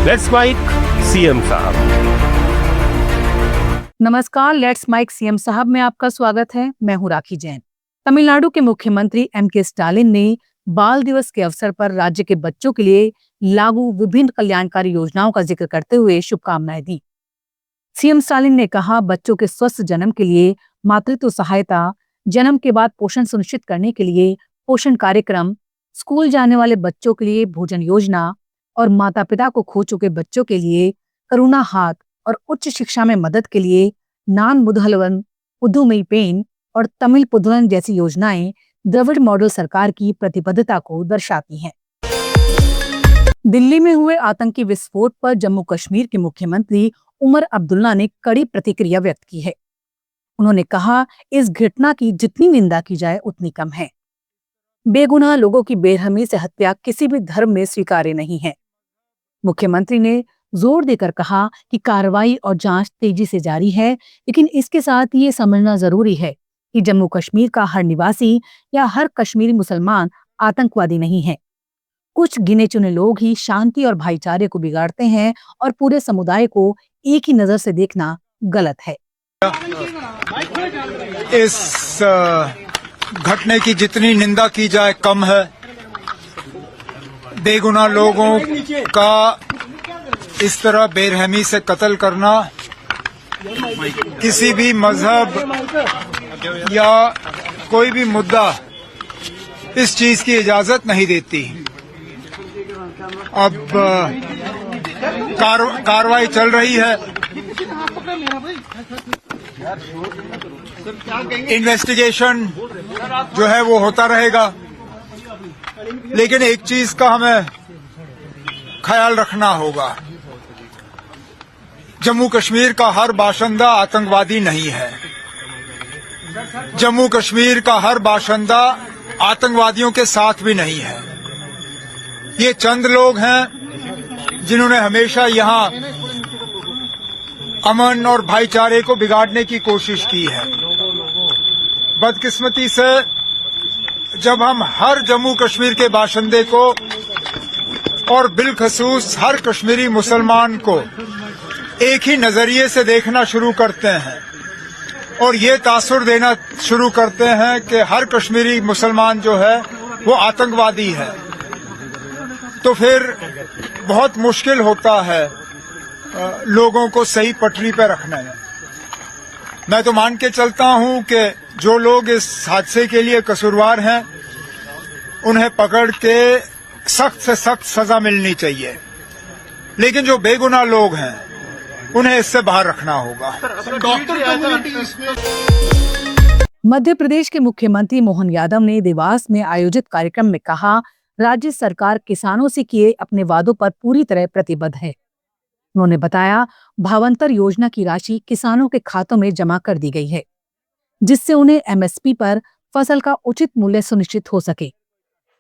Let's mic CM साहब। नमस्कार, let's mic CM साहब में आपका स्वागत है। मैं हूं राखी जैन। तमिलनाडु के मुख्यमंत्री एम.के. स्टालिन ने बाल दिवस के अवसर पर राज्य के बच्चों के लिए लागू विभिन्न कल्याणकारी योजनाओं का जिक्र करते हुए शुभकामनाएं दी। सीएम स्टालिन ने कहा, बच्चों के स्वस्थ जन्म के लिए मातृत्व सहायता, जन्म के बाद पोषण सुनिश्चित करने के लिए पोषण कार्यक्रम, स्कूल जाने वाले बच्चों के लिए भोजन योजना और माता पिता को खो चुके बच्चों के लिए करुणा हाथ और उच्च शिक्षा में मदद के लिए नान मुदहलवन, पुदुमई पेन और तमिल पुदुलन जैसी योजनाएं द्रविड़ मॉडल सरकार की प्रतिबद्धता को दर्शाती हैं। दिल्ली में हुए आतंकी विस्फोट पर जम्मू कश्मीर के मुख्यमंत्री उमर अब्दुल्ला ने कड़ी प्रतिक्रिया व्यक्त की है। उन्होंने कहा, इस घटना की जितनी निंदा की जाए उतनी कम है। बेगुनाह लोगों की बेरहमी से हत्या किसी भी धर्म में स्वीकार्य नहीं है। मुख्यमंत्री ने जोर देकर कहा कि कार्रवाई और जांच तेजी से जारी है, लेकिन इसके साथ ये समझना जरूरी है कि जम्मू कश्मीर का हर निवासी या हर कश्मीरी मुसलमान आतंकवादी नहीं है। कुछ गिने चुने लोग ही शांति और भाईचारे को बिगाड़ते हैं और पूरे समुदाय को एक ही नजर से देखना गलत है। इस घटने की जितनी निंदा की जाए कम है। बेगुनाह लोगों का इस तरह बेरहमी से कत्ल करना किसी भी मजहब या कोई भी मुद्दा इस चीज की इजाजत नहीं देती। अब कार्रवाई चल रही है, इन्वेस्टिगेशन जो है वो होता रहेगा, लेकिन एक चीज का हमें ख्याल रखना होगा, जम्मू कश्मीर का हर बाशिंदा आतंकवादी नहीं है। जम्मू कश्मीर का हर बाशिंदा आतंकवादियों के साथ भी नहीं है। ये चंद लोग हैं जिन्होंने हमेशा यहां अमन और भाईचारे को बिगाड़ने की कोशिश की है। बदकिस्मती से जब हम हर जम्मू कश्मीर के बाशिंदे को और बिलखसूस हर कश्मीरी मुसलमान को एक ही नजरिए से देखना शुरू करते हैं और ये तासुर देना शुरू करते हैं कि हर कश्मीरी मुसलमान जो है वो आतंकवादी है, तो फिर बहुत मुश्किल होता है लोगों को सही पटरी पर रखना है। मैं तो मान के चलता हूं कि जो लोग इस हादसे के लिए कसूरवार हैं उन्हें पकड़ के सख्त से सख्त सजा मिलनी चाहिए, लेकिन जो बेगुनाह लोग हैं उन्हें इससे बाहर रखना होगा। मध्य प्रदेश के मुख्यमंत्री मोहन यादव ने देवास में आयोजित कार्यक्रम में कहा, राज्य सरकार किसानों से किए अपने वादों पर पूरी तरह प्रतिबद्ध है। उन्होंने बताया, भावांतर योजना की राशि किसानों के खातों में जमा कर दी गई है, जिससे उन्हें एमएसपी पर फसल का उचित मूल्य सुनिश्चित हो सके।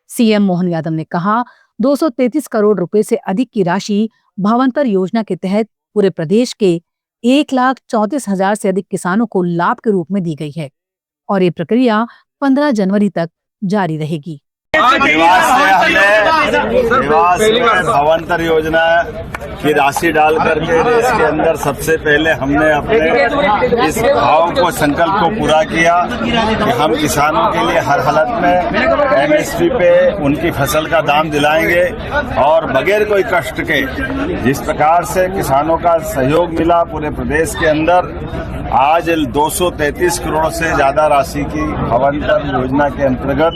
सीएम मोहन यादव ने कहा, 233 करोड़ रुपए से अधिक की राशि भावांतर योजना के तहत पूरे प्रदेश के 1,34,000 से अधिक किसानों को लाभ के रूप में दी गई है और ये प्रक्रिया 15 जनवरी तक जारी रहेगी। देवास में भावांतर योजना की राशि डाल करके इसके अंदर सबसे पहले हमने अपने इस भाव को, संकल्प को पूरा किया कि हम किसानों के लिए हर हालत में एमएसपी पे उनकी फसल का दाम दिलाएंगे और बगैर कोई कष्ट के। जिस प्रकार से किसानों का सहयोग मिला पूरे प्रदेश के अंदर, आज 233 करोड़ से ज्यादा राशि की भावांतर योजना के अंतर्गत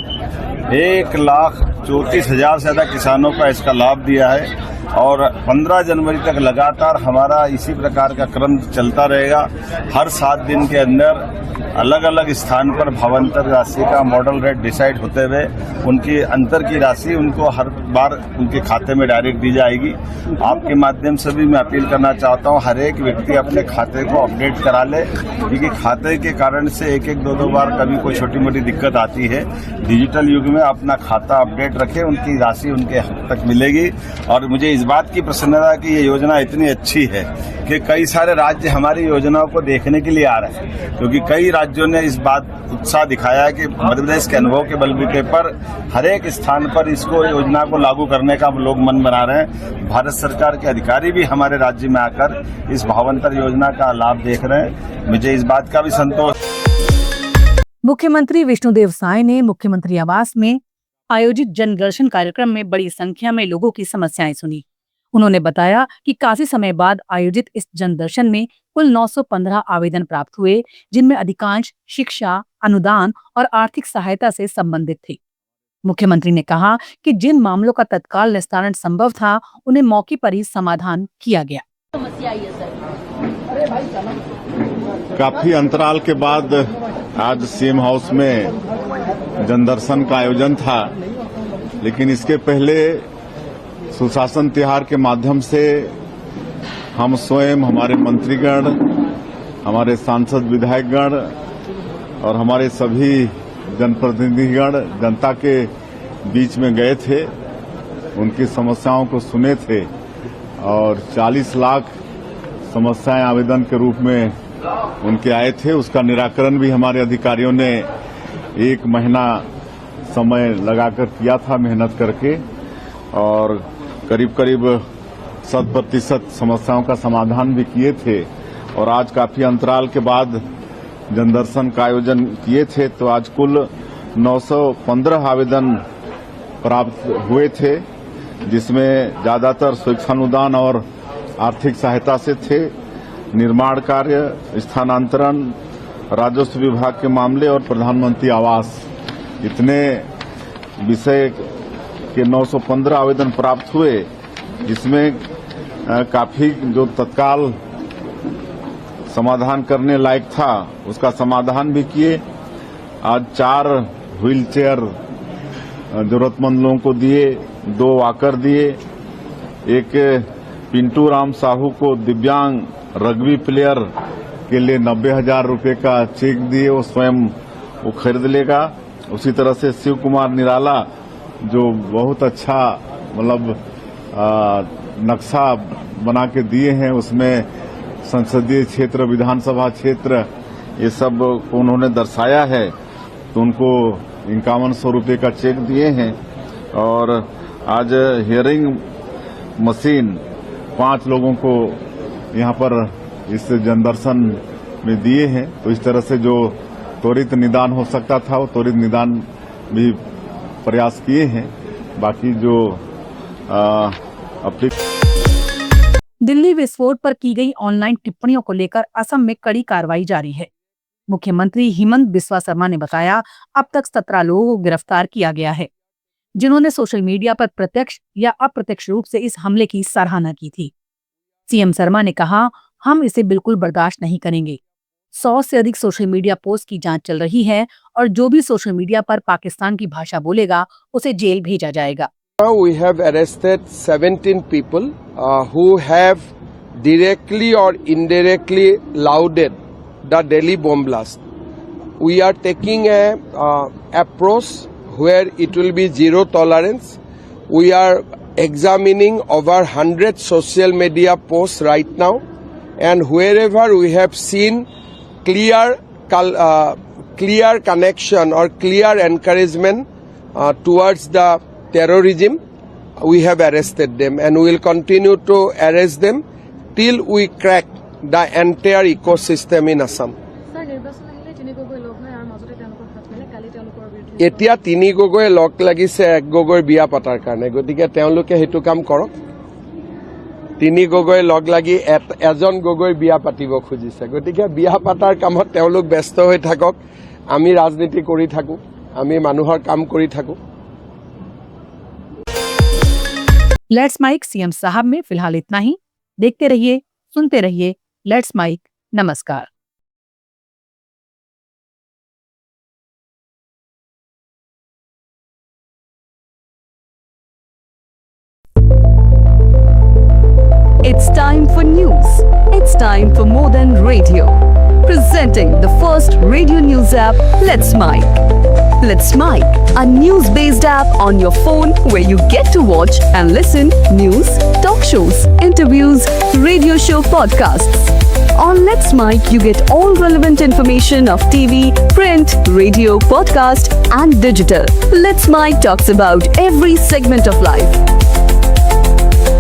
1,34,000 से ज्यादा किसानों का इसका लाभ दिया है और 15 जनवरी तक लगातार हमारा इसी प्रकार का क्रम चलता रहेगा। हर 7 दिन के अंदर अलग अलग स्थान पर भावांतर राशि का मॉडल रेट डिसाइड होते हुए उनकी अंतर की राशि उनको हर बार उनके खाते में डायरेक्ट दी जाएगी। आपके माध्यम से भी मैं अपील करना चाहता हूं, हर एक व्यक्ति अपने खाते को अपडेट करा ले, क्योंकि खाते के कारण से एक दो बार कभी कोई छोटी मोटी दिक्कत आती है। डिजिटल युग में अपना खाता अपडेट रखें, उनकी राशि उनके हक तक मिलेगी। और मुझे इस बात की प्रसन्नता कि ये योजना इतनी अच्छी है कि कई सारे राज्य हमारी योजनाओं को देखने के लिए आ रहे हैं, क्योंकि कई राज्यों ने इस बात उत्साह दिखाया है कि मध्य प्रदेश के अनुभव के बलबूते पर हर एक स्थान पर इसको योजना को लागू करने का लोग मन बना रहे हैं। भारत सरकार के अधिकारी भी हमारे राज्य में आकर इस भावांतर योजना का लाभ देख रहे हैं। मुझे इस बात का भी संतोष। मुख्यमंत्री विष्णुदेव साय ने मुख्यमंत्री आवास में आयोजित जन दर्शन कार्यक्रम में बड़ी संख्या में लोगों की समस्याएं सुनी। उन्होंने बताया कि काफी समय बाद आयोजित इस जन दर्शन में कुल 915 आवेदन प्राप्त हुए, जिनमें अधिकांश शिक्षा, अनुदान और आर्थिक सहायता से संबंधित थे। मुख्यमंत्री ने कहा कि जिन मामलों का तत्काल निस्तारण संभव था, उन्हें मौके पर ही समाधान किया गया। काफी अंतराल के बाद आज सीएम हाउस में जनदर्शन का आयोजन था, लेकिन इसके पहले सुशासन तिहार के माध्यम से हम स्वयं, हमारे मंत्रीगण, हमारे सांसद विधायकगण और हमारे सभी जनप्रतिनिधिगण जनता के बीच में गए थे, उनकी समस्याओं को सुने थे और 40 लाख समस्याएं आवेदन के रूप में उनके आए थे। उसका निराकरण भी हमारे अधिकारियों ने 1 महीना समय लगाकर किया था, मेहनत करके, और करीब करीब 100% समस्याओं का समाधान भी किए थे। और आज काफी अंतराल के बाद जनदर्शन का आयोजन किए थे, तो आज कुल 915 आवेदन प्राप्त हुए थे, जिसमें ज्यादातर शिक्षानुदान और आर्थिक सहायता से थे। निर्माण कार्य, स्थानांतरण, राजस्व विभाग के मामले और प्रधानमंत्री आवास, इतने विषय के 915 आवेदन प्राप्त हुए, जिसमें काफी जो तत्काल समाधान करने लायक था उसका समाधान भी किए। आज 4 व्हील चेयर जरूरतमंद लोगों को दिए, 2 वॉकर दिए, एक पिंटू राम साहू को दिव्यांग रग्बी प्लेयर के लिए 90,000 रुपए का चेक दिए, वो स्वयं वो खरीद लेगा। उसी तरह से शिव कुमार निराला जो बहुत अच्छा मतलब नक्शा बना के दिए हैं, उसमें संसदीय क्षेत्र, विधानसभा क्षेत्र, ये सब को उन्होंने दर्शाया है, तो उनको 5100 रुपए का चेक दिए हैं। और आज हियरिंग मशीन 5 लोगों को यहाँ पर इस जनदर्शन में दिए हैं। तो इस तरह से जो त्वरित निदान हो सकता था, वो त्वरित निदान भी प्रयास किए हैं। बाकी जो दिल्ली विस्फोट पर की गई ऑनलाइन टिप्पणियों को लेकर असम में कड़ी कार्रवाई जारी है। मुख्यमंत्री हिमंत बिस्वा शर्मा ने बताया, अब तक 17 लोगों को गिरफ्तार किया गया है, जिन्होंने सोशल मीडिया पर प्रत्यक्ष या अप्रत्यक्ष रूप से इस हमले की सराहना की थी। सीएम शर्मा ने कहा, हम इसे बिल्कुल बर्दाश्त नहीं करेंगे। 100 से अधिक सोशल मीडिया पोस्ट की जांच चल रही है और जो भी सोशल मीडिया पर पाकिस्तान की भाषा बोलेगा उसे जेल भेजा जाएगा। Now we have arrested 17 people who have directly or indirectly lauded the Delhi bomb blast. We are taking a approach where it will be zero tolerance. We are examining over 100 social media posts right now, and wherever we have seen clear connection or clear encouragement towards the terrorism, we have arrested them, and we will continue to arrest them till we crack the entire ecosystem in Assam. এতিয়া 3 Gogoi log লাগিছে 1 গগৈৰ বিয়া পাতাৰ কাৰণে, গতিকে তেওঁলোকে হেতু কাম কৰক। 3 Gogoi log লাগি এজন গগৈৰ বিয়া পাতিব খুজিছে, গতিকে বিয়া পাতাৰ কামত তেওঁলোক ব্যস্ত হৈ থাকক, আমি ৰাজনীতি কৰি থাকো, আমি মানুহৰ কাম কৰি থাকো। लेट्स माइक सीएम साहब में फिलहाल इतना ही। देखते रहिए, सुनते रहिए लेट्स माइक। नमस्कार। It's time for news. It's time for more than radio. Presenting the first radio news app, Let's Mic. Let's Mic, a news-based app on your phone where you get to watch and listen news, talk shows, interviews, radio show podcasts. On Let's Mic, you get all relevant information of TV, print, radio, podcast, and digital. Let's Mic talks about every segment of life.